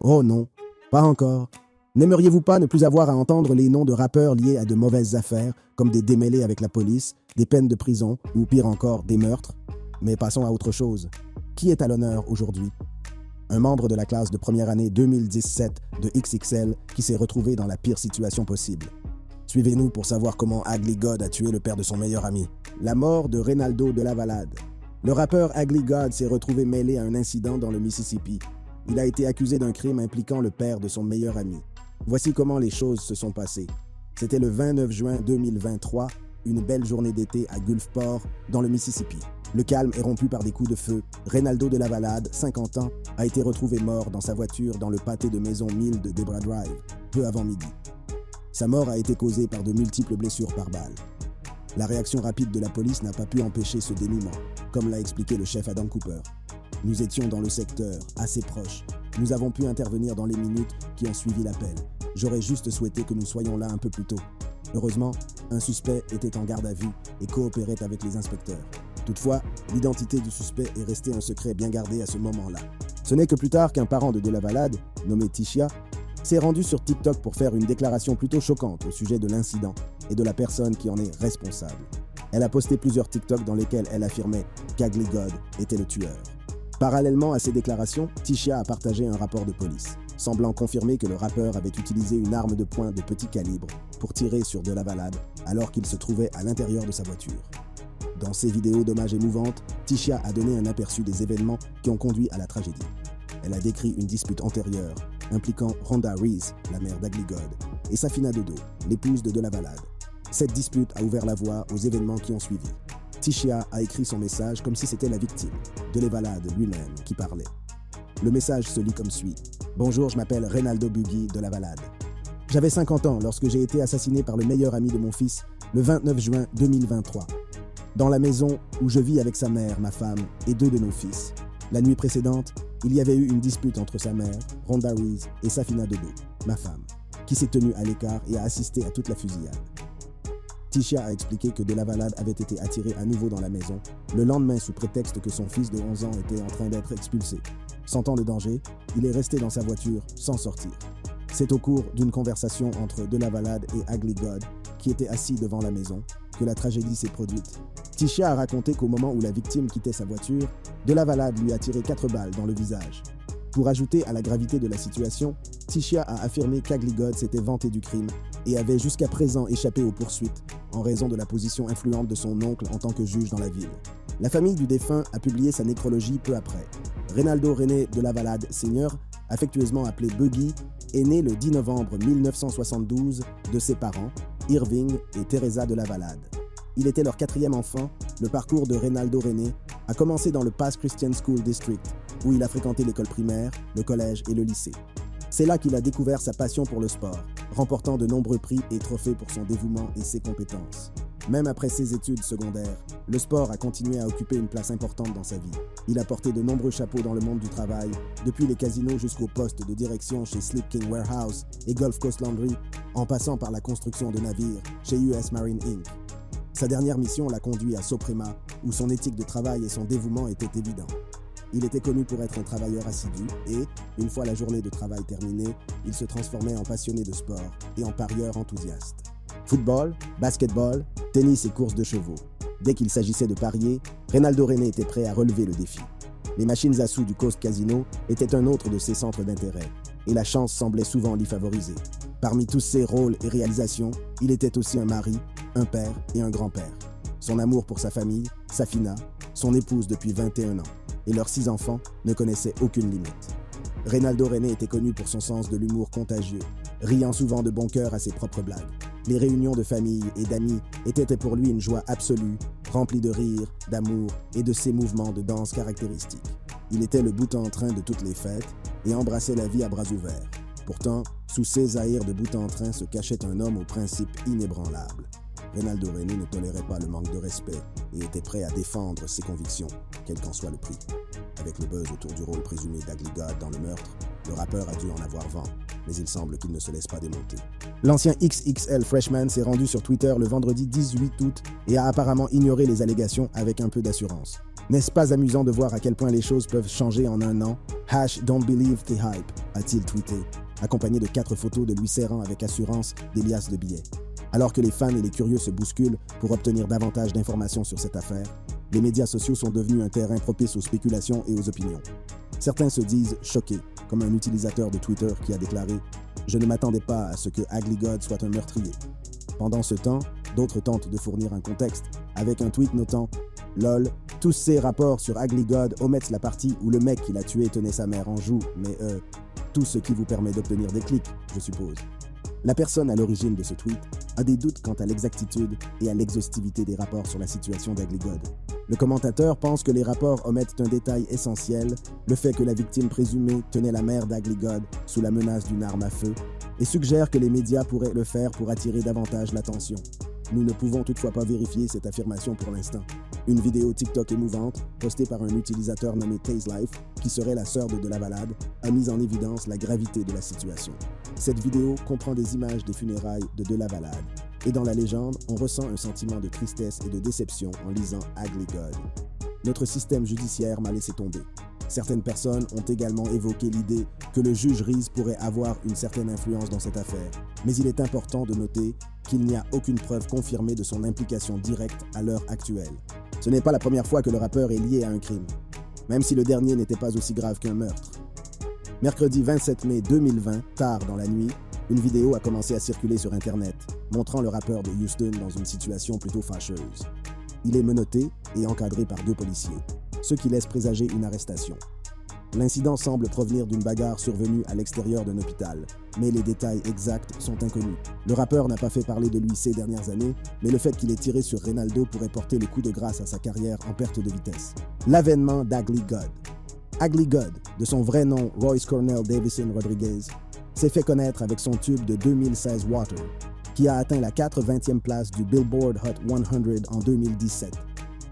Oh non, pas encore. N'aimeriez-vous pas ne plus avoir à entendre les noms de rappeurs liés à de mauvaises affaires, comme des démêlés avec la police, des peines de prison ou pire encore, des meurtres? Mais passons à autre chose. Qui est à l'honneur aujourd'hui? Un membre de la classe de première année 2017 de XXL qui s'est retrouvé dans la pire situation possible. Suivez-nous pour savoir comment Ugly God a tué le père de son meilleur ami. La mort de Reynaldo de Lavalade. Le rappeur Ugly God s'est retrouvé mêlé à un incident dans le Mississippi. Il a été accusé d'un crime impliquant le père de son meilleur ami. Voici comment les choses se sont passées. C'était le 29 juin 2023, une belle journée d'été à Gulfport, dans le Mississippi. Le calme est rompu par des coups de feu. Reynaldo de Lavalade, 50 ans, a été retrouvé mort dans sa voiture dans le pâté de maison 1000 de Debra Drive, peu avant midi. Sa mort a été causée par de multiples blessures par balle. La réaction rapide de la police n'a pas pu empêcher ce dénouement, comme l'a expliqué le chef Adam Cooper. Nous étions dans le secteur, assez proches. Nous avons pu intervenir dans les minutes qui ont suivi l'appel. J'aurais juste souhaité que nous soyons là un peu plus tôt. Heureusement, un suspect était en garde à vue et coopérait avec les inspecteurs. Toutefois, l'identité du suspect est restée un secret bien gardé à ce moment-là. Ce n'est que plus tard qu'un parent de Lavalade, nommé Tisha, s'est rendu sur TikTok pour faire une déclaration plutôt choquante au sujet de l'incident et de la personne qui en est responsable. Elle a posté plusieurs TikTok dans lesquels elle affirmait qu'Ugly God était le tueur. Parallèlement à ces déclarations, Tisha a partagé un rapport de police, semblant confirmer que le rappeur avait utilisé une arme de poing de petit calibre pour tirer sur de Lavalade alors qu'il se trouvait à l'intérieur de sa voiture. Dans ses vidéos d'hommage émouvantes, Tisha a donné un aperçu des événements qui ont conduit à la tragédie. Elle a décrit une dispute antérieure impliquant Rhonda Reese, la mère d'Ugly God, et Safina Dodo, l'épouse de Lavalade. Cette dispute a ouvert la voie aux événements qui ont suivi. Tisha a écrit son message comme si c'était la victime, de Lavalade lui-même, qui parlait. Le message se lit comme suit. « Bonjour, je m'appelle Reynaldo Buggy de Lavalade. J'avais 50 ans lorsque j'ai été assassiné par le meilleur ami de mon fils le 29 juin 2023, dans la maison où je vis avec sa mère, ma femme et 2 de nos fils. La nuit précédente, il y avait eu une dispute entre sa mère, Rhonda Reese, et Safina Dodo, ma femme, qui s'est tenue à l'écart et a assisté à toute la fusillade. Tisha a expliqué que de Lavalade avait été attiré à nouveau dans la maison, le lendemain sous prétexte que son fils de 11 ans était en train d'être expulsé. Sentant le danger, il est resté dans sa voiture sans sortir. C'est au cours d'une conversation entre de Lavalade et Ugly God, qui était assis devant la maison, que la tragédie s'est produite. Tisha a raconté qu'au moment où la victime quittait sa voiture, de Lavalade lui a tiré 4 balles dans le visage. Pour ajouter à la gravité de la situation, Tisha a affirmé qu'Ugly God s'était vanté du crime et avait jusqu'à présent échappé aux poursuites en raison de la position influente de son oncle en tant que juge dans la ville. La famille du défunt a publié sa nécrologie peu après. Reynaldo René de Lavalade Sr., affectueusement appelé Buggy, est né le 10 novembre 1972 de ses parents, Irving et Teresa de Lavalade. Il était leur 4e enfant. Le parcours de Reynaldo René a commencé dans le Pass Christian School District, où il a fréquenté l'école primaire, le collège et le lycée. C'est là qu'il a découvert sa passion pour le sport, remportant de nombreux prix et trophées pour son dévouement et ses compétences. Même après ses études secondaires, le sport a continué à occuper une place importante dans sa vie. Il a porté de nombreux chapeaux dans le monde du travail, depuis les casinos jusqu'au poste de direction chez Sleep King Warehouse et Gulf Coast Laundry, en passant par la construction de navires chez US Marine Inc. Sa dernière mission l'a conduit à Soprema, où son éthique de travail et son dévouement étaient évidents. Il était connu pour être un travailleur assidu et, une fois la journée de travail terminée, il se transformait en passionné de sport et en parieur enthousiaste. Football, basketball, tennis et courses de chevaux. Dès qu'il s'agissait de parier, Reynaldo René était prêt à relever le défi. Les machines à sous du Coast Casino étaient un autre de ses centres d'intérêt, et la chance semblait souvent l'y favoriser. Parmi tous ses rôles et réalisations, il était aussi un mari, un père et un grand-père. Son amour pour sa famille, Safina, son épouse depuis 21 ans, et leurs 6 enfants ne connaissaient aucune limite. Reynaldo René était connu pour son sens de l'humour contagieux, riant souvent de bon cœur à ses propres blagues. Les réunions de famille et d'amis étaient pour lui une joie absolue, remplie de rire, d'amour et de ses mouvements de danse caractéristiques. Il était le bout en train de toutes les fêtes et embrassait la vie à bras ouverts. Pourtant, sous ces aïrs de bout en train se cachait un homme aux principes inébranlables. Reynaldo René ne tolérait pas le manque de respect et était prêt à défendre ses convictions, quel qu'en soit le prix. Avec le buzz autour du rôle présumé d'Ugly God dans le meurtre, le rappeur a dû en avoir vent, mais il semble qu'il ne se laisse pas démonter. L'ancien XXL Freshman s'est rendu sur Twitter le vendredi 18 août et a apparemment ignoré les allégations avec un peu d'assurance. N'est-ce pas amusant de voir à quel point les choses peuvent changer en un an? #Don't believe the hype, a-t-il tweeté, accompagné de 4 photos de lui serrant avec assurance des liasses de billets. Alors que les fans et les curieux se bousculent pour obtenir davantage d'informations sur cette affaire, les médias sociaux sont devenus un terrain propice aux spéculations et aux opinions. Certains se disent choqués, comme un utilisateur de Twitter qui a déclaré « Je ne m'attendais pas à ce que Ugly God soit un meurtrier ». Pendant ce temps, d'autres tentent de fournir un contexte, avec un tweet notant « Lol, tous ces rapports sur Ugly God omettent la partie où le mec qui l'a tué tenait sa mère en joue, mais tout ce qui vous permet d'obtenir des clics, je suppose ». La personne à l'origine de ce tweet a des doutes quant à l'exactitude et à l'exhaustivité des rapports sur la situation d'Ugly God. Le commentateur pense que les rapports omettent un détail essentiel, le fait que la victime présumée tenait la mère d'Ugly God sous la menace d'une arme à feu, et suggère que les médias pourraient le faire pour attirer davantage l'attention. Nous ne pouvons toutefois pas vérifier cette affirmation pour l'instant. Une vidéo TikTok émouvante, postée par un utilisateur nommé TazeLife, qui serait la sœur de la Balade, a mis en évidence la gravité de la situation. Cette vidéo comprend des images des funérailles de la Balade. Et dans la légende, on ressent un sentiment de tristesse et de déception en lisant Ugly God. Notre système judiciaire m'a laissé tomber. Certaines personnes ont également évoqué l'idée que le juge Reese pourrait avoir une certaine influence dans cette affaire, mais il est important de noter qu'il n'y a aucune preuve confirmée de son implication directe à l'heure actuelle. Ce n'est pas la première fois que le rappeur est lié à un crime, même si le dernier n'était pas aussi grave qu'un meurtre. Mercredi 27 mai 2020, tard dans la nuit, une vidéo a commencé à circuler sur Internet, montrant le rappeur de Houston dans une situation plutôt fâcheuse. Il est menotté et encadré par 2 policiers, ce qui laisse présager une arrestation. L'incident semble provenir d'une bagarre survenue à l'extérieur d'un hôpital, mais les détails exacts sont inconnus. Le rappeur n'a pas fait parler de lui ces dernières années, mais le fait qu'il ait tiré sur Reynaldo pourrait porter le coup de grâce à sa carrière en perte de vitesse. L'avènement d'Ugly God. Ugly God, de son vrai nom Royce Cornell Davison Rodriguez, s'est fait connaître avec son tube de 2016 Water, qui a atteint la 80e place du Billboard Hot 100 en 2017.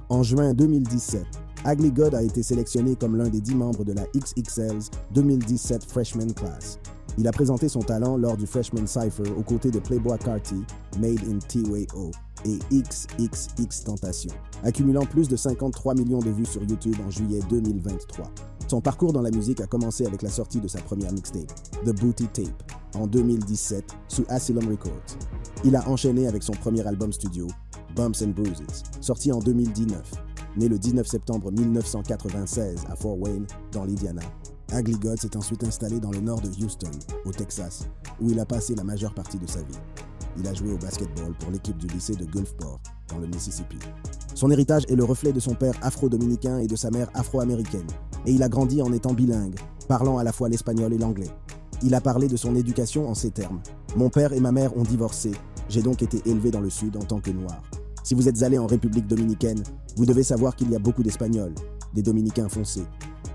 En juin 2017, Ugly God a été sélectionné comme l'un des 10 membres de la XXL's 2017 Freshman Class. Il a présenté son talent lors du Freshman Cypher aux côtés de Playboi Carti, Made in TYO et XXXTentacion, accumulant plus de 53 millions de vues sur YouTube en juillet 2023. Son parcours dans la musique a commencé avec la sortie de sa première mixtape, The Booty Tape, en 2017 sous Asylum Records. Il a enchaîné avec son premier album studio, Bumps and Bruises, sorti en 2019. Né le 19 septembre 1996 à Fort Wayne, dans l'Indiana, Ugly God s'est ensuite installé dans le nord de Houston, au Texas, où il a passé la majeure partie de sa vie. Il a joué au basketball pour l'équipe du lycée de Gulfport, dans le Mississippi. Son héritage est le reflet de son père afro-dominicain et de sa mère afro-américaine, et il a grandi en étant bilingue, parlant à la fois l'espagnol et l'anglais. Il a parlé de son éducation en ces termes. « Mon père et ma mère ont divorcé, j'ai donc été élevé dans le Sud en tant que noir. Si vous êtes allé en République dominicaine, vous devez savoir qu'il y a beaucoup d'Espagnols, des Dominicains foncés.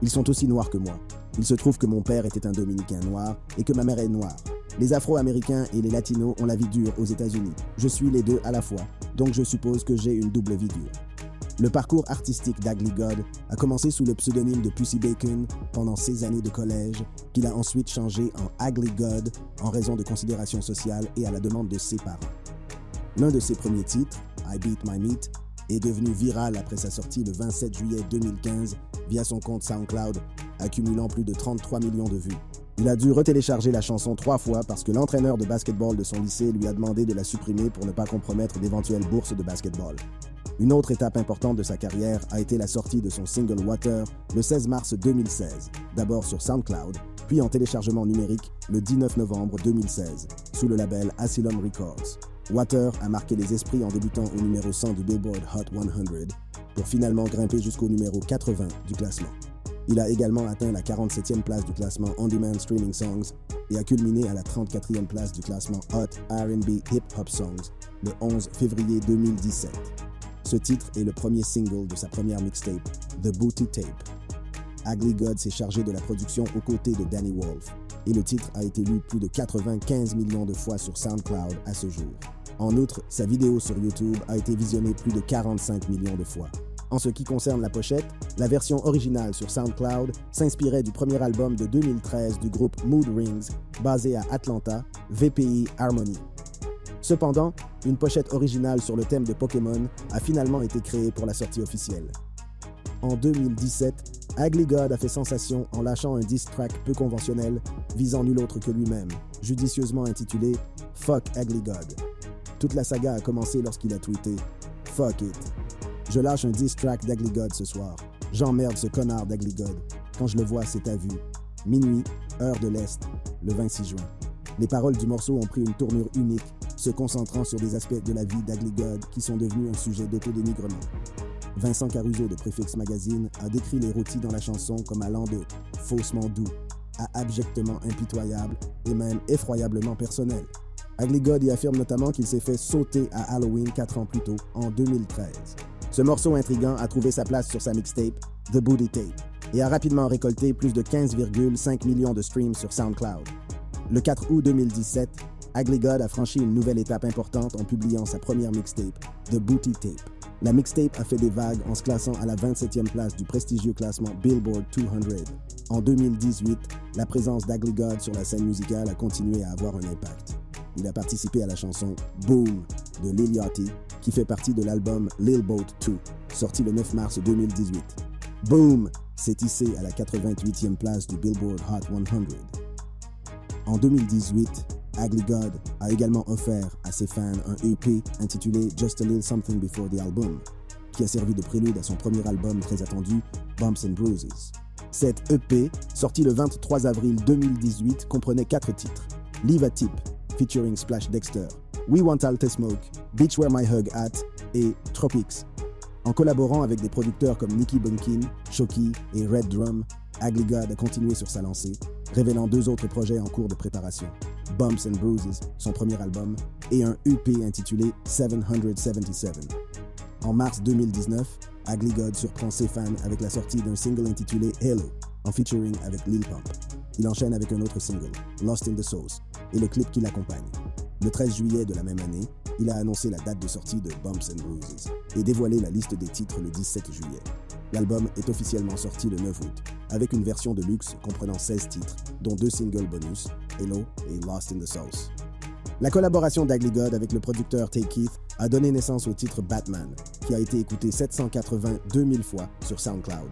Ils sont aussi noirs que moi. Il se trouve que mon père était un Dominicain noir et que ma mère est noire. Les Afro-Américains et les Latinos ont la vie dure aux États-Unis. Je suis les deux à la fois, donc je suppose que j'ai une double vie dure. » Le parcours artistique d'Ugly God a commencé sous le pseudonyme de Pussy Bacon pendant ses années de collège, qu'il a ensuite changé en Ugly God en raison de considérations sociales et à la demande de ses parents. L'un de ses premiers titres, I Beat My Meat, est devenu viral après sa sortie le 27 juillet 2015 via son compte SoundCloud, accumulant plus de 33 millions de vues. Il a dû retélécharger la chanson 3 fois parce que l'entraîneur de basketball de son lycée lui a demandé de la supprimer pour ne pas compromettre d'éventuelles bourses de basketball. Une autre étape importante de sa carrière a été la sortie de son single Water le 16 mars 2016, d'abord sur SoundCloud, puis en téléchargement numérique le 19 novembre 2016, sous le label Asylum Records. Water a marqué les esprits en débutant au numéro 100 du Billboard Hot 100, pour finalement grimper jusqu'au numéro 80 du classement. Il a également atteint la 47e place du classement On Demand Streaming Songs et a culminé à la 34e place du classement Hot R&B Hip Hop Songs le 11 février 2017. Ce titre est le premier single de sa première mixtape, The Booty Tape. Ugly God s'est chargé de la production aux côtés de Danny Wolf, et le titre a été lu plus de 95 millions de fois sur SoundCloud à ce jour. En outre, sa vidéo sur YouTube a été visionnée plus de 45 millions de fois. En ce qui concerne la pochette, la version originale sur SoundCloud s'inspirait du premier album de 2013 du groupe Mood Rings, basé à Atlanta, VPI Harmony. Cependant, une pochette originale sur le thème de Pokémon a finalement été créée pour la sortie officielle. En 2017, Ugly God a fait sensation en lâchant un diss track peu conventionnel visant nul autre que lui-même, judicieusement intitulé « Fuck Ugly God ». Toute la saga a commencé lorsqu'il a tweeté « Fuck it ». Je lâche un diss track d'Ugly God ce soir. J'emmerde ce connard d'Ugly God. Quand je le vois, c'est à vue. Minuit, heure de l'Est, le 26 juin. Les paroles du morceau ont pris une tournure unique, se concentrant sur des aspects de la vie d'Ugly God qui sont devenus un sujet d'autodénigrement. Vincent Caruso de Préfixe Magazine a décrit les rôtis dans la chanson comme allant de « faussement doux » à « abjectement impitoyable » et même « effroyablement personnel ». Ugly God y affirme notamment qu'il s'est fait sauter à Halloween 4 ans plus tôt, en 2013. Ce morceau intriguant a trouvé sa place sur sa mixtape « The Booty Tape » et a rapidement récolté plus de 15,5 millions de streams sur SoundCloud. Le 4 août 2017, Ugly God a franchi une nouvelle étape importante en publiant sa première mixtape, The Booty Tape. La mixtape a fait des vagues en se classant à la 27e place du prestigieux classement Billboard 200. En 2018, la présence d'Ugly God sur la scène musicale a continué à avoir un impact. Il a participé à la chanson Boom de Lil Yachty, qui fait partie de l'album Lil Boat 2, sorti le 9 mars 2018. Boom s'est hissé à la 88e place du Billboard Hot 100. En 2018, Ugly God a également offert à ses fans un EP intitulé Just a Little Something Before the Album, qui a servi de prélude à son premier album très attendu, Bumps and Bruises. Cet EP, sorti le 23 avril 2018, comprenait 4 titres. Leave a Tip, featuring Splash Dexter, We Want All to Smoke, Beach Where My Hug At et Tropics. En collaborant avec des producteurs comme Nicky Bunkin, Shoki et Red Drum, Ugly God a continué sur sa lancée, révélant 2 autres projets en cours de préparation, Bumps and Bruises, son premier album, et un EP intitulé 777. En mars 2019, Ugly God surprend ses fans avec la sortie d'un single intitulé Hello, en featuring avec Lil Pump. Il enchaîne avec un autre single, Lost in the Sauce, et le clip qui l'accompagne. Le 13 juillet de la même année, il a annoncé la date de sortie de Bumps and Bruises et dévoilé la liste des titres le 17 juillet. L'album est officiellement sorti le 9 août, avec une version de luxe comprenant 16 titres, dont 2 singles bonus, Hello et Lost in the Sauce. La collaboration d'Ugly God avec le producteur Tay Keith a donné naissance au titre Batman, qui a été écouté 782 000 fois sur SoundCloud.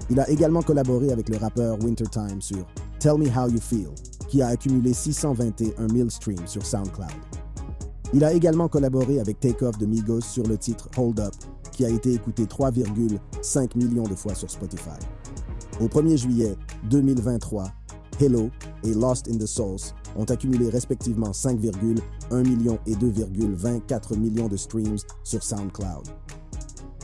Il a également collaboré avec le rappeur Wintertime sur Tell Me How You Feel, qui a accumulé 621 000 streams sur SoundCloud. Il a également collaboré avec Takeoff de Migos sur le titre Hold Up, qui a été écouté 3,5 millions de fois sur Spotify. Au 1er juillet 2023, Hello et Lost in the Sauce ont accumulé respectivement 5,1 millions et 2,24 millions de streams sur SoundCloud.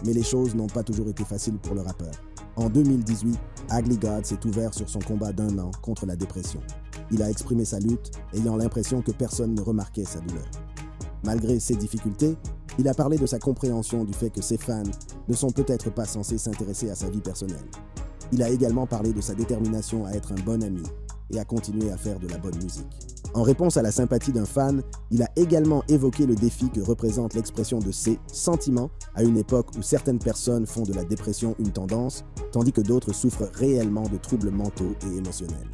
Mais les choses n'ont pas toujours été faciles pour le rappeur. En 2018, Ugly God s'est ouvert sur son combat d'1 an contre la dépression. Il a exprimé sa lutte, ayant l'impression que personne ne remarquait sa douleur. Malgré ces difficultés, il a parlé de sa compréhension du fait que ses fans ne sont peut-être pas censés s'intéresser à sa vie personnelle. Il a également parlé de sa détermination à être un bon ami et à continuer à faire de la bonne musique. En réponse à la sympathie d'un fan, il a également évoqué le défi que représente l'expression de ses sentiments à une époque où certaines personnes font de la dépression une tendance, tandis que d'autres souffrent réellement de troubles mentaux et émotionnels.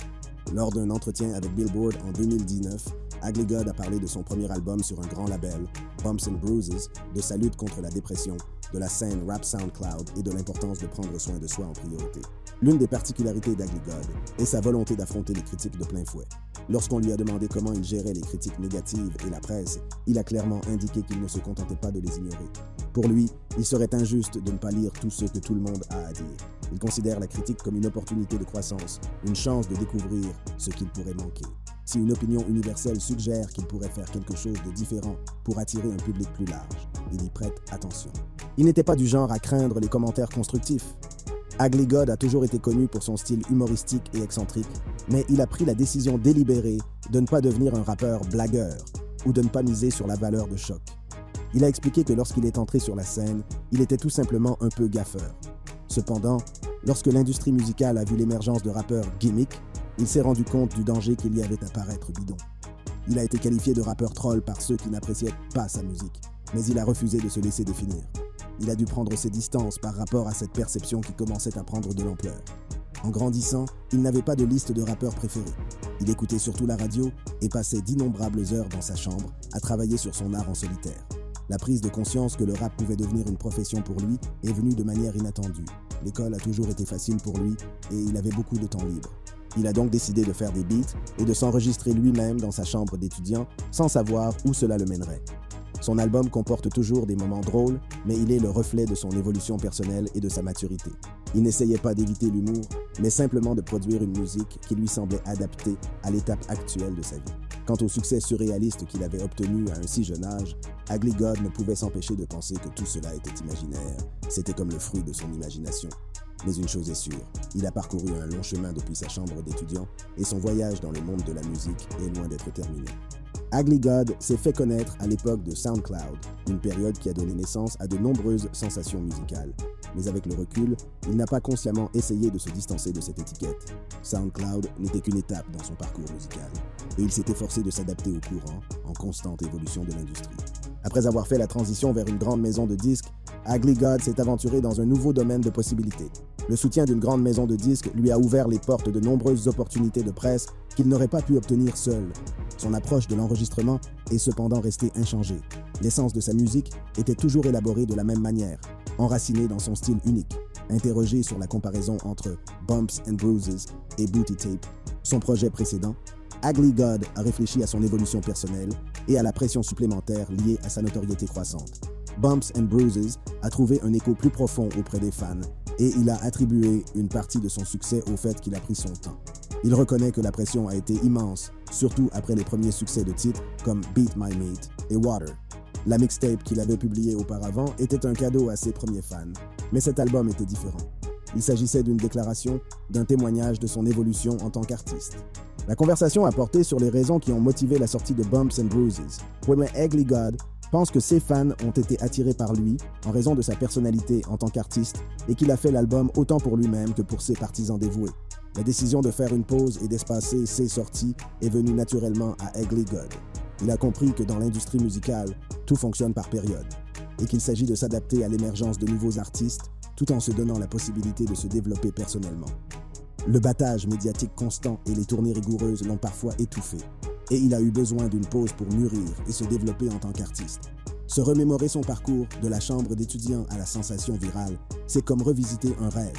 Lors d'un entretien avec Billboard en 2019, Ugly God a parlé de son premier album sur un grand label, Bumps and Bruises, de sa lutte contre la dépression, de la scène rap SoundCloud et de l'importance de prendre soin de soi en priorité. L'une des particularités d'Ugly God est sa volonté d'affronter les critiques de plein fouet. Lorsqu'on lui a demandé comment il gérait les critiques négatives et la presse, il a clairement indiqué qu'il ne se contentait pas de les ignorer. Pour lui, il serait injuste de ne pas lire tout ce que tout le monde a à dire. Il considère la critique comme une opportunité de croissance, une chance de découvrir ce qu'il pourrait manquer. Si une opinion universelle suggère qu'il pourrait faire quelque chose de différent pour attirer un public plus large, il y prête attention. Il n'était pas du genre à craindre les commentaires constructifs. Ugly God a toujours été connu pour son style humoristique et excentrique, mais il a pris la décision délibérée de ne pas devenir un rappeur blagueur ou de ne pas miser sur la valeur de choc. Il a expliqué que lorsqu'il est entré sur la scène, il était tout simplement un peu gaffeur. Cependant, lorsque l'industrie musicale a vu l'émergence de rappeurs gimmick, il s'est rendu compte du danger qu'il y avait à paraître bidon. Il a été qualifié de rappeur troll par ceux qui n'appréciaient pas sa musique, mais il a refusé de se laisser définir. Il a dû prendre ses distances par rapport à cette perception qui commençait à prendre de l'ampleur. En grandissant, il n'avait pas de liste de rappeurs préférés. Il écoutait surtout la radio et passait d'innombrables heures dans sa chambre à travailler sur son art en solitaire. La prise de conscience que le rap pouvait devenir une profession pour lui est venue de manière inattendue. L'école a toujours été facile pour lui et il avait beaucoup de temps libre. Il a donc décidé de faire des beats et de s'enregistrer lui-même dans sa chambre d'étudiant sans savoir où cela le mènerait. Son album comporte toujours des moments drôles, mais il est le reflet de son évolution personnelle et de sa maturité. Il n'essayait pas d'éviter l'humour, mais simplement de produire une musique qui lui semblait adaptée à l'étape actuelle de sa vie. Quant au succès surréaliste qu'il avait obtenu à un si jeune âge, Ugly God ne pouvait s'empêcher de penser que tout cela était imaginaire. C'était comme le fruit de son imagination. Mais une chose est sûre, il a parcouru un long chemin depuis sa chambre d'étudiant et son voyage dans le monde de la musique est loin d'être terminé. Ugly God s'est fait connaître à l'époque de SoundCloud, une période qui a donné naissance à de nombreuses sensations musicales. Mais avec le recul, il n'a pas consciemment essayé de se distancer de cette étiquette. SoundCloud n'était qu'une étape dans son parcours musical, et il s'est efforcé de s'adapter au courant, en constante évolution de l'industrie. Après avoir fait la transition vers une grande maison de disques, Ugly God s'est aventuré dans un nouveau domaine de possibilités. Le soutien d'une grande maison de disques lui a ouvert les portes de nombreuses opportunités de presse qu'il n'aurait pas pu obtenir seul. Son approche de l'enregistrement est cependant restée inchangée. L'essence de sa musique était toujours élaborée de la même manière, enracinée dans son style unique. Interrogé sur la comparaison entre Bumps and Bruises et Booty Tape, son projet précédent, Ugly God a réfléchi à son évolution personnelle et à la pression supplémentaire liée à sa notoriété croissante. Bumps and Bruises a trouvé un écho plus profond auprès des fans et il a attribué une partie de son succès au fait qu'il a pris son temps. Il reconnaît que la pression a été immense, surtout après les premiers succès de titres comme Beat My Meat et Water. La mixtape qu'il avait publiée auparavant était un cadeau à ses premiers fans, mais cet album était différent. Il s'agissait d'une déclaration, d'un témoignage de son évolution en tant qu'artiste. La conversation a porté sur les raisons qui ont motivé la sortie de Bumps and Bruises. Mais Ugly God pense que ses fans ont été attirés par lui en raison de sa personnalité en tant qu'artiste et qu'il a fait l'album autant pour lui-même que pour ses partisans dévoués. La décision de faire une pause et d'espacer ses sorties est venue naturellement à Ugly God. Il a compris que dans l'industrie musicale, tout fonctionne par période et qu'il s'agit de s'adapter à l'émergence de nouveaux artistes tout en se donnant la possibilité de se développer personnellement. Le battage médiatique constant et les tournées rigoureuses l'ont parfois étouffé et il a eu besoin d'une pause pour mûrir et se développer en tant qu'artiste. Se remémorer son parcours de la chambre d'étudiant à la sensation virale, c'est comme revisiter un rêve.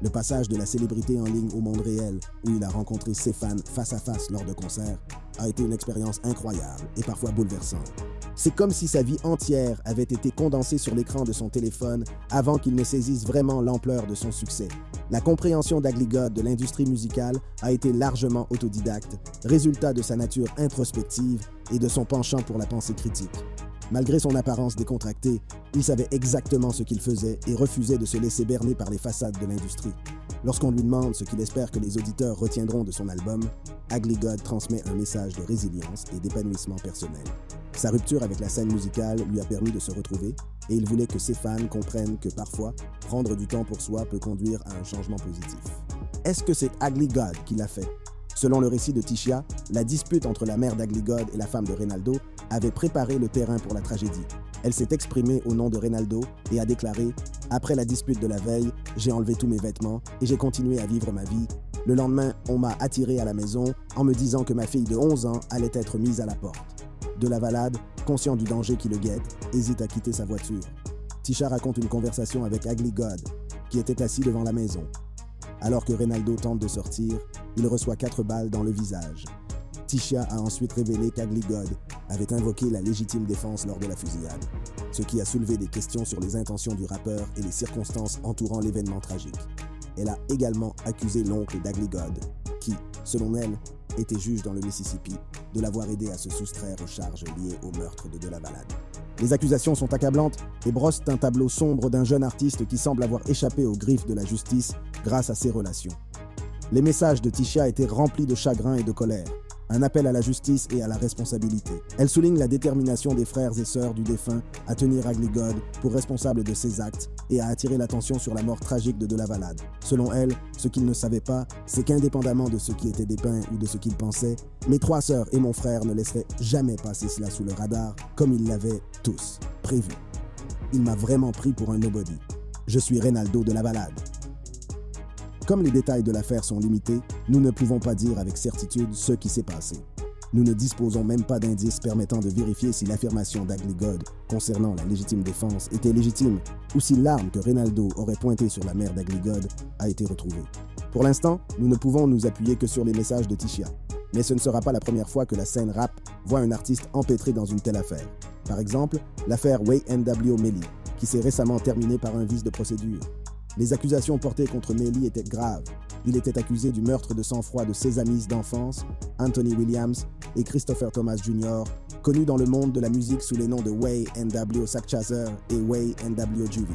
Le passage de la célébrité en ligne au monde réel, où il a rencontré ses fans face à face lors de concerts, a été une expérience incroyable et parfois bouleversante. C'est comme si sa vie entière avait été condensée sur l'écran de son téléphone avant qu'il ne saisisse vraiment l'ampleur de son succès. La compréhension d'Ugly God de l'industrie musicale a été largement autodidacte, résultat de sa nature introspective et de son penchant pour la pensée critique. Malgré son apparence décontractée, il savait exactement ce qu'il faisait et refusait de se laisser berner par les façades de l'industrie. Lorsqu'on lui demande ce qu'il espère que les auditeurs retiendront de son album, Ugly God transmet un message de résilience et d'épanouissement personnel. Sa rupture avec la scène musicale lui a permis de se retrouver et il voulait que ses fans comprennent que parfois, prendre du temps pour soi peut conduire à un changement positif. Est-ce que c'est Ugly God qui l'a fait? Selon le récit de Tisha, la dispute entre la mère d'Ugly God et la femme de Reynaldo avait préparé le terrain pour la tragédie. Elle s'est exprimée au nom de Reynaldo et a déclaré « Après la dispute de la veille, j'ai enlevé tous mes vêtements et j'ai continué à vivre ma vie. Le lendemain, on m'a attiré à la maison en me disant que ma fille de 11 ans allait être mise à la porte. De la Valade, conscient du danger qui le guette, hésite à quitter sa voiture. Tisha raconte une conversation avec Ugly God, qui était assis devant la maison. Alors que Reynaldo tente de sortir, il reçoit 4 balles dans le visage. Tisha a ensuite révélé qu'Ugly God avait invoqué la légitime défense lors de la fusillade, ce qui a soulevé des questions sur les intentions du rappeur et les circonstances entourant l'événement tragique. Elle a également accusé l'oncle d'Ugly God, qui, selon elle, était juge dans le Mississippi, de l'avoir aidé à se soustraire aux charges liées au meurtre de la Valade. Les accusations sont accablantes et brossent un tableau sombre d'un jeune artiste qui semble avoir échappé aux griffes de la justice grâce à ses relations. Les messages de Tisha étaient remplis de chagrin et de colère, un appel à la justice et à la responsabilité. Elle souligne la détermination des frères et sœurs du défunt à tenir Ugly God pour responsable de ses actes et à attirer l'attention sur la mort tragique de la Valade. Selon elle, ce qu'ils ne savaient pas, c'est qu'indépendamment de ce qui était dépeint ou de ce qu'ils pensaient, mes 3 sœurs et mon frère ne laisseraient jamais passer cela sous le radar comme ils l'avaient tous prévu. Il m'a vraiment pris pour un nobody. Je suis Reynaldo de la Valade. Comme les détails de l'affaire sont limités, nous ne pouvons pas dire avec certitude ce qui s'est passé. Nous ne disposons même pas d'indices permettant de vérifier si l'affirmation d'Ugly God concernant la légitime défense était légitime ou si l'arme que Reynaldo aurait pointée sur la mère d'Ugly God a été retrouvée. Pour l'instant, nous ne pouvons nous appuyer que sur les messages de Tisha. Mais ce ne sera pas la première fois que la scène rap voit un artiste empêtré dans une telle affaire. Par exemple, l'affaire Way.NW Melly, qui s'est récemment terminée par un vice de procédure. Les accusations portées contre Melly étaient graves. Il était accusé du meurtre de sang-froid de ses amis d'enfance, Anthony Williams et Christopher Thomas Jr., connus dans le monde de la musique sous les noms de Way.NW Sackchaser et Way.NW Juvie.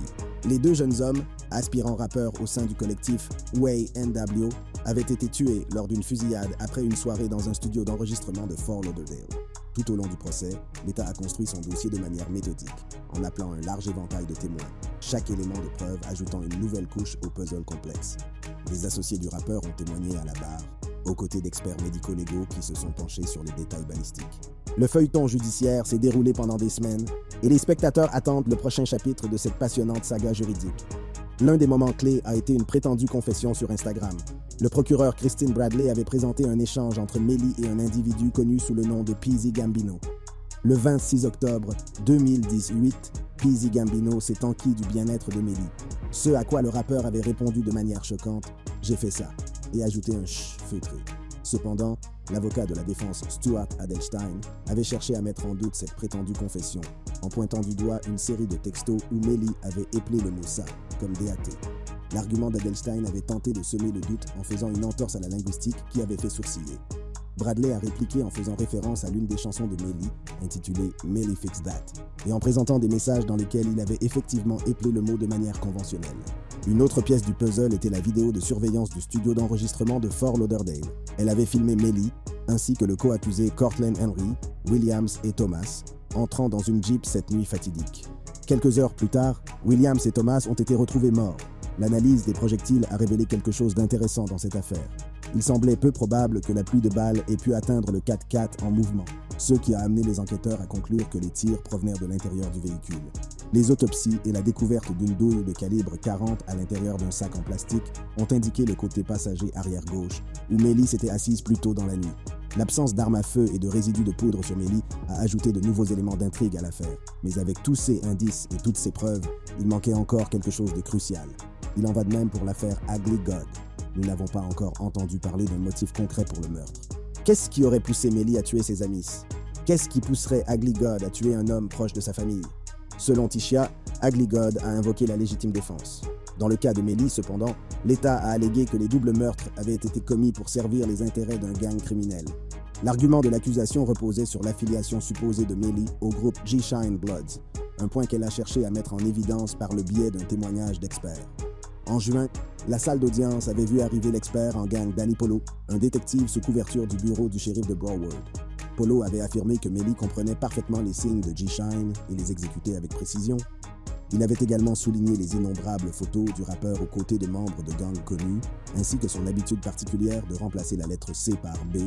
Les deux jeunes hommes, aspirants rappeurs au sein du collectif Way.NW, avaient été tués lors d'une fusillade après une soirée dans un studio d'enregistrement de Fort Lauderdale. Tout au long du procès, l'État a construit son dossier de manière méthodique, en appelant un large éventail de témoins, chaque élément de preuve ajoutant une nouvelle couche au puzzle complexe. Les associés du rappeur ont témoigné à la barre, aux côtés d'experts médico-légaux qui se sont penchés sur les détails balistiques. Le feuilleton judiciaire s'est déroulé pendant des semaines et les spectateurs attendent le prochain chapitre de cette passionnante saga juridique. L'un des moments clés a été une prétendue confession sur Instagram. Le procureur Christine Bradley avait présenté un échange entre Melly et un individu connu sous le nom de Peezy Gambino. Le 26 octobre 2018, Peezy Gambino s'est enquis du bien-être de Melly. Ce à quoi le rappeur avait répondu de manière choquante « J'ai fait ça » et ajouté un « chut » feutré. Cependant, l'avocat de la défense Stuart Adelstein avait cherché à mettre en doute cette prétendue confession en pointant du doigt une série de textos où Melly avait éplé le mot « ça » comme DAT. L'argument d'Adelstein avait tenté de semer le doute en faisant une entorse à la linguistique qui avait fait sourciller. Bradley a répliqué en faisant référence à l'une des chansons de Melly, intitulée « Melly Fix That », et en présentant des messages dans lesquels il avait effectivement éplé le mot de manière conventionnelle. Une autre pièce du puzzle était la vidéo de surveillance du studio d'enregistrement de Fort Lauderdale. Elle avait filmé Melly, ainsi que le co-accusé Cortland Henry, Williams et Thomas, entrant dans une Jeep cette nuit fatidique. Quelques heures plus tard, Williams et Thomas ont été retrouvés morts. L'analyse des projectiles a révélé quelque chose d'intéressant dans cette affaire. Il semblait peu probable que la pluie de balles ait pu atteindre le 4x4 en mouvement, ce qui a amené les enquêteurs à conclure que les tirs provenaient de l'intérieur du véhicule. Les autopsies et la découverte d'une douille de calibre 40 à l'intérieur d'un sac en plastique ont indiqué le côté passager arrière gauche, où Melly s'était assise plus tôt dans la nuit. L'absence d'armes à feu et de résidus de poudre sur Melly a ajouté de nouveaux éléments d'intrigue à l'affaire. Mais avec tous ces indices et toutes ces preuves, il manquait encore quelque chose de crucial. Il en va de même pour l'affaire Ugly God. Nous n'avons pas encore entendu parler d'un motif concret pour le meurtre. Qu'est-ce qui aurait poussé Melly à tuer ses amis? Qu'est-ce qui pousserait Ugly God à tuer un homme proche de sa famille? Selon Tisha, Ugly God a invoqué la légitime défense. Dans le cas de Melly, cependant, l'État a allégué que les doubles meurtres avaient été commis pour servir les intérêts d'un gang criminel. L'argument de l'accusation reposait sur l'affiliation supposée de Melly au groupe G-Shine Bloods, un point qu'elle a cherché à mettre en évidence par le biais d'un témoignage d'experts. En juin, la salle d'audience avait vu arriver l'expert en gang Danny Polo, un détective sous couverture du bureau du shérif de Broward. Polo avait affirmé que Melly comprenait parfaitement les signes de G-Shine et les exécutait avec précision. Il avait également souligné les innombrables photos du rappeur aux côtés de membres de gangs connus, ainsi que son habitude particulière de remplacer la lettre C par B,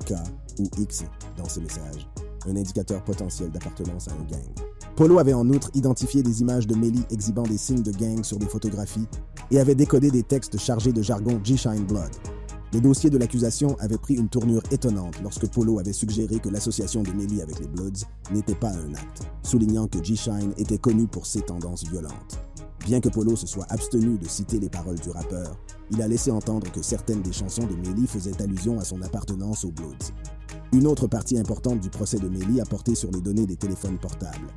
K ou X dans ses messages, un indicateur potentiel d'appartenance à un gang. Polo avait en outre identifié des images de Melly exhibant des signes de gang sur des photographies et avait décodé des textes chargés de jargon G-Shine Blood. Le dossier de l'accusation avait pris une tournure étonnante lorsque Polo avait suggéré que l'association de Melly avec les Bloods n'était pas un acte, soulignant que G-Shine était connu pour ses tendances violentes. Bien que Polo se soit abstenu de citer les paroles du rappeur, il a laissé entendre que certaines des chansons de Melly faisaient allusion à son appartenance aux Bloods. Une autre partie importante du procès de Melly a porté sur les données des téléphones portables.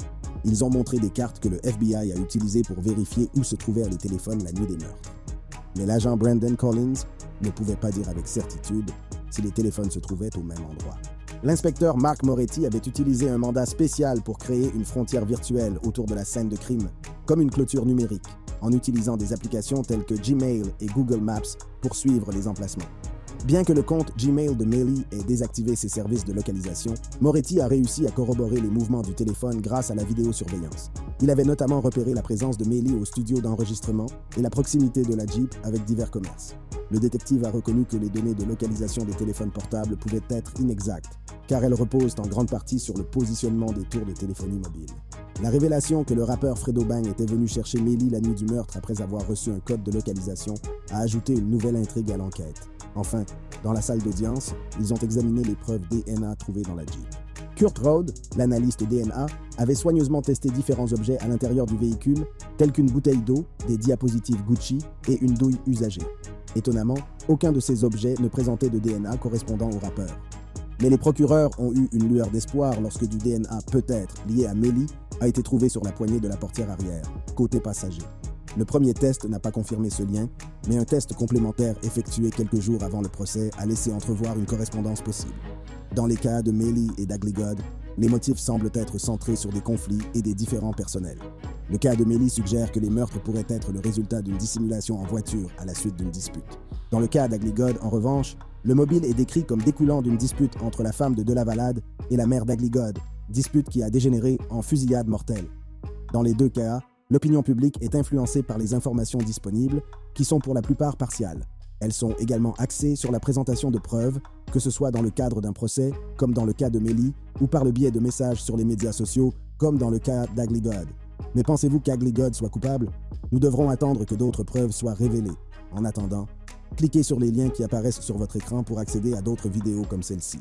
Ils ont montré des cartes que le FBI a utilisées pour vérifier où se trouvaient les téléphones la nuit des meurtres. Mais l'agent Brandon Collins ne pouvait pas dire avec certitude si les téléphones se trouvaient au même endroit. L'inspecteur Mark Moretti avait utilisé un mandat spécial pour créer une frontière virtuelle autour de la scène de crime, comme une clôture numérique, en utilisant des applications telles que Gmail et Google Maps pour suivre les emplacements. Bien que le compte Gmail de Melly ait désactivé ses services de localisation, Moretti a réussi à corroborer les mouvements du téléphone grâce à la vidéosurveillance. Il avait notamment repéré la présence de Melly au studio d'enregistrement et la proximité de la Jeep avec divers commerces. Le détective a reconnu que les données de localisation des téléphones portables pouvaient être inexactes, car elles reposent en grande partie sur le positionnement des tours de téléphonie mobile. La révélation que le rappeur Fredo Bang était venu chercher Melly la nuit du meurtre après avoir reçu un code de localisation a ajouté une nouvelle intrigue à l'enquête. Enfin, dans la salle d'audience, ils ont examiné les preuves DNA trouvées dans la Jeep. Kurt Rode, l'analyste DNA, avait soigneusement testé différents objets à l'intérieur du véhicule, tels qu'une bouteille d'eau, des diapositives Gucci et une douille usagée. Étonnamment, aucun de ces objets ne présentait de DNA correspondant au rappeur. Mais les procureurs ont eu une lueur d'espoir lorsque du DNA peut-être lié à Melly a été trouvé sur la poignée de la portière arrière, côté passager. Le premier test n'a pas confirmé ce lien, mais un test complémentaire effectué quelques jours avant le procès a laissé entrevoir une correspondance possible. Dans les cas de Melly et d'Ugly God, les motifs semblent être centrés sur des conflits et des différends personnels. Le cas de Melly suggère que les meurtres pourraient être le résultat d'une dissimulation en voiture à la suite d'une dispute. Dans le cas d'Ugly God, en revanche, le mobile est décrit comme découlant d'une dispute entre la femme de Delavalade et la mère d'Ugly God, dispute qui a dégénéré en fusillade mortelle. Dans les deux cas, l'opinion publique est influencée par les informations disponibles, qui sont pour la plupart partiales. Elles sont également axées sur la présentation de preuves, que ce soit dans le cadre d'un procès, comme dans le cas de Melly, ou par le biais de messages sur les médias sociaux, comme dans le cas d'Ugly God. Mais pensez-vous qu'Ugly God soit coupable? Nous devrons attendre que d'autres preuves soient révélées. En attendant, cliquez sur les liens qui apparaissent sur votre écran pour accéder à d'autres vidéos comme celle-ci.